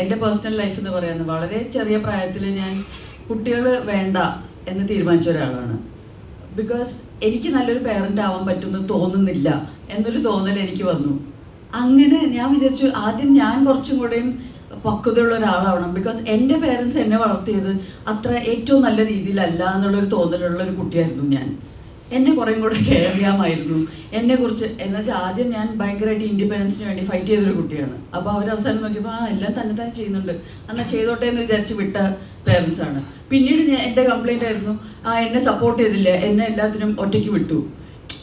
എൻ്റെ personal life എന്ന് പറയുന്നത് വളരെ ചെറിയ പ്രായത്തിൽ ഞാൻ കുട്ടികൾ വേണ്ട എന്ന് തീരുമാനിച്ച ഒരാളാണ്. ബിക്കോസ് എനിക്ക് നല്ലൊരു പേരൻ്റ് ആവാൻ പറ്റുമെന്ന് തോന്നുന്നില്ല എന്നൊരു തോന്നൽ എനിക്ക് വന്നു. അങ്ങനെ ഞാൻ വിചാരിച്ചു ആദ്യം ഞാൻ കുറച്ചും കൂടെയും പക്വതയുള്ള ഒരാളാവണം. ബിക്കോസ് എൻ്റെ പേരൻസ് എന്നെ വളർത്തിയത് അത്ര ഏറ്റവും നല്ല രീതിയിലല്ല എന്നുള്ളൊരു തോന്നലുള്ള ഒരു കുട്ടിയായിരുന്നു ഞാൻ. എന്നെ കുറേയും കൂടെ കെയർ ചെയ്യാമായിരുന്നു എന്നെക്കുറിച്ച്. എന്ന് വെച്ചാൽ ആദ്യം ഞാൻ ഭയങ്കരമായിട്ട് ഇൻഡിപെൻഡൻസിന് വേണ്ടി ഫൈറ്റ് ചെയ്തൊരു കുട്ടിയാണ്. അപ്പോൾ അവരവസാനം നോക്കിയപ്പോൾ എല്ലാം തന്നെ ചെയ്യുന്നുണ്ട്, എന്നാൽ ചെയ്തോട്ടെ എന്ന് വിചാരിച്ച് വിട്ട പേരൻസാണ്. പിന്നീട് എൻ്റെ കംപ്ലൈൻ്റ് ആയിരുന്നു എന്നെ സപ്പോർട്ട് ചെയ്തില്ല, എന്നെ എല്ലാത്തിനും ഒറ്റയ്ക്ക് വിട്ടു.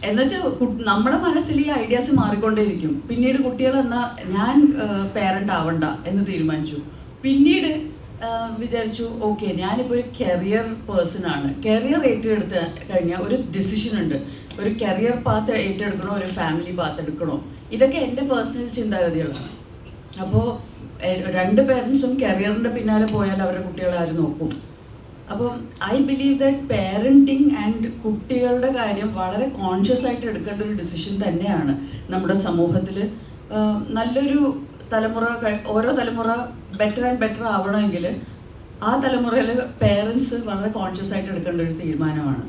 എന്നുവെച്ചാൽ നമ്മുടെ മനസ്സിൽ ഈ ഐഡിയാസ് മാറിക്കൊണ്ടേയിരിക്കും. പിന്നീട് കുട്ടികൾ എന്നാൽ ഞാൻ പേരൻ്റ് ആവണ്ട എന്ന് തീരുമാനിച്ചു. പിന്നീട് വിചാരിച്ചു ഓക്കെ ഞാനിപ്പോൾ ഒരു കരിയർ പേഴ്സണാണ്. കരിയർ ഏറ്റെടുത്ത് കഴിഞ്ഞാൽ ഒരു ഡിസിഷൻ ഉണ്ട്, ഒരു കരിയർ പാത്ത് ഏറ്റെടുക്കണോ ഒരു ഫാമിലി പാത്ത് എടുക്കണോ, ഇതൊക്കെ എൻ്റെ പേഴ്സണൽ ചിന്താഗതികളാണ്. അപ്പോൾ രണ്ട് പേരൻസും കരിയറിൻ്റെ പിന്നാലെ പോയാൽ അവരുടെ കുട്ടികളെ ആര് നോക്കും? അപ്പം I believe that parenting and കുട്ടികളുടെ കാര്യം വളരെ കോൺഷ്യസ് ആയിട്ട് എടുക്കേണ്ട ഒരു ഡിസിഷൻ തന്നെയാണ് നമ്മുടെ സമൂഹത്തിൽ. നല്ലൊരു തലമുറ, ഓരോ തലമുറ ബെറ്റർ ആൻഡ് ബെറ്റർ ആവണമെങ്കിൽ ആ തലമുറയിൽ പേരൻസ് വളരെ കോൺഷ്യസ് ആയിട്ട് എടുക്കേണ്ട ഒരു തീരുമാനമാണ്.